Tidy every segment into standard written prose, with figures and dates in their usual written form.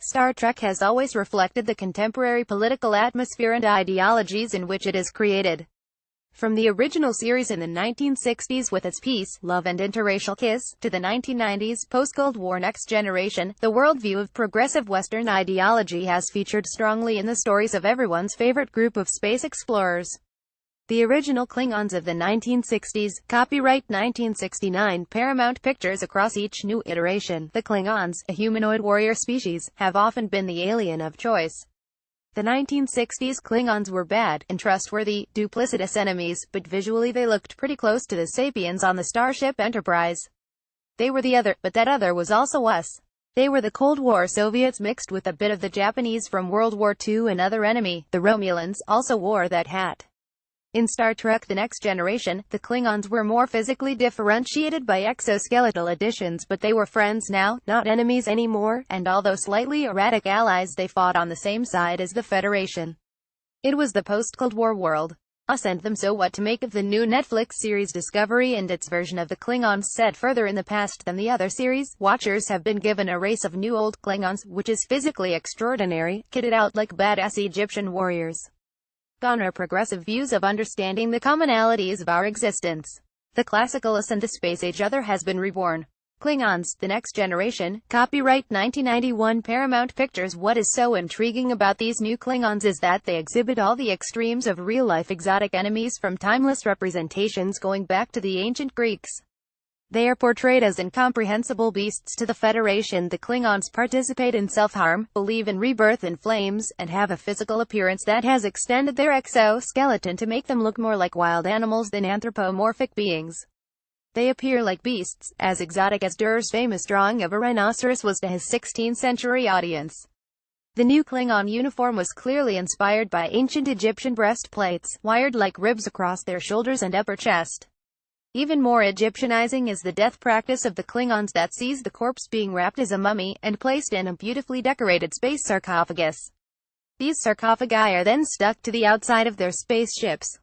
Star Trek has always reflected the contemporary political atmosphere and ideologies in which it is created. From the original series in the 1960s with its peace, love and interracial kiss, to the 1990s post-Cold War Next Generation, the worldview of progressive Western ideology has featured strongly in the stories of everyone's favorite group of space explorers. The original Klingons of the 1960s, copyright 1969, Paramount Pictures. Across each new iteration, the Klingons, a humanoid warrior species, have often been the alien of choice. The 1960s Klingons were bad, untrustworthy, duplicitous enemies, but visually they looked pretty close to the Sapiens on the Starship Enterprise. They were the other, but that other was also us. They were the Cold War Soviets mixed with a bit of the Japanese from World War II. Another enemy, the Romulans, also wore that hat. In Star Trek The Next Generation, the Klingons were more physically differentiated by exoskeletal additions, but they were friends now, not enemies anymore, and although slightly erratic allies, they fought on the same side as the Federation. It was the post-Cold War world. Us and them. So what to make of the new Netflix series Discovery and its version of the Klingons set further in the past than the other series? Watchers have been given a race of new old Klingons, which is physically extraordinary, kitted out like badass Egyptian warriors. Gone are progressive views of understanding the commonalities of our existence. The classical us and the space age other has been reborn. Klingons, The Next Generation, copyright 1991 Paramount Pictures. What is so intriguing about these new Klingons is that they exhibit all the extremes of real-life exotic enemies from timeless representations going back to the ancient Greeks. They are portrayed as incomprehensible beasts to the Federation. The Klingons participate in self-harm, believe in rebirth in flames, and have a physical appearance that has extended their exoskeleton to make them look more like wild animals than anthropomorphic beings. They appear like beasts, as exotic as Durer's famous drawing of a rhinoceros was to his 16th-century audience. The new Klingon uniform was clearly inspired by ancient Egyptian breastplates, wired like ribs across their shoulders and upper chest. Even more Egyptianizing is the death practice of the Klingons that sees the corpse being wrapped as a mummy, and placed in a beautifully decorated space sarcophagus. These sarcophagi are then stuck to the outside of their spaceships.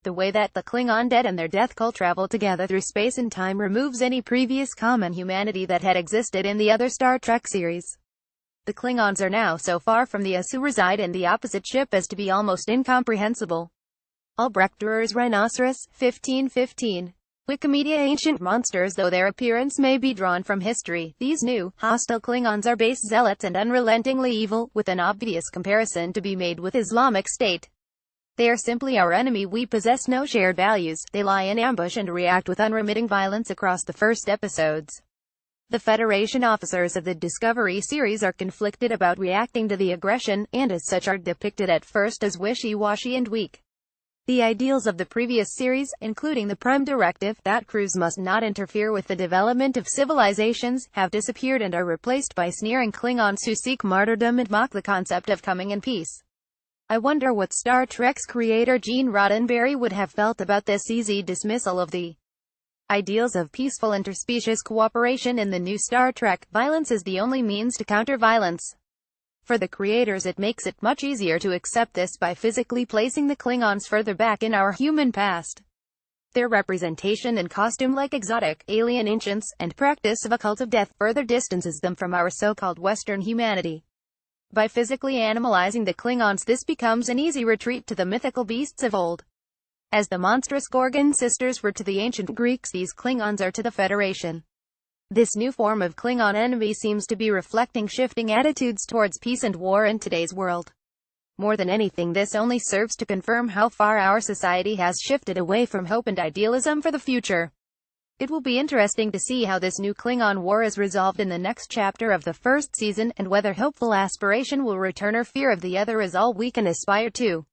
The way that the Klingon dead and their death cult travel together through space and time removes any previous common humanity that had existed in the other Star Trek series. The Klingons are now so far from the us who reside in the opposite ship as to be almost incomprehensible. Albrecht Durer's Rhinoceros, 1515. Wikimedia. Ancient monsters. Though their appearance may be drawn from history, these new, hostile Klingons are base zealots and unrelentingly evil, with an obvious comparison to be made with Islamic State. They are simply our enemy. We possess no shared values. They lie in ambush and react with unremitting violence across the first episodes. The Federation officers of the Discovery series are conflicted about reacting to the aggression, and as such are depicted at first as wishy-washy and weak. The ideals of the previous series, including the Prime Directive, that crews must not interfere with the development of civilizations, have disappeared and are replaced by sneering Klingons who seek martyrdom and mock the concept of coming in peace. I wonder what Star Trek's creator Gene Roddenberry would have felt about this easy dismissal of the ideals of peaceful interspecies cooperation in the new Star Trek. Violence is the only means to counter violence. For the creators, it makes it much easier to accept this by physically placing the Klingons further back in our human past. Their representation and costume like exotic, alien ancients, and practice of a cult of death further distances them from our so-called Western humanity. By physically animalizing the Klingons, this becomes an easy retreat to the mythical beasts of old. As the monstrous Gorgon sisters were to the ancient Greeks, these Klingons are to the Federation. This new form of Klingon enemy seems to be reflecting shifting attitudes towards peace and war in today's world. More than anything, this only serves to confirm how far our society has shifted away from hope and idealism for the future. It will be interesting to see how this new Klingon war is resolved in the next chapter of the first season, and whether hopeful aspiration will return or fear of the other is all we can aspire to.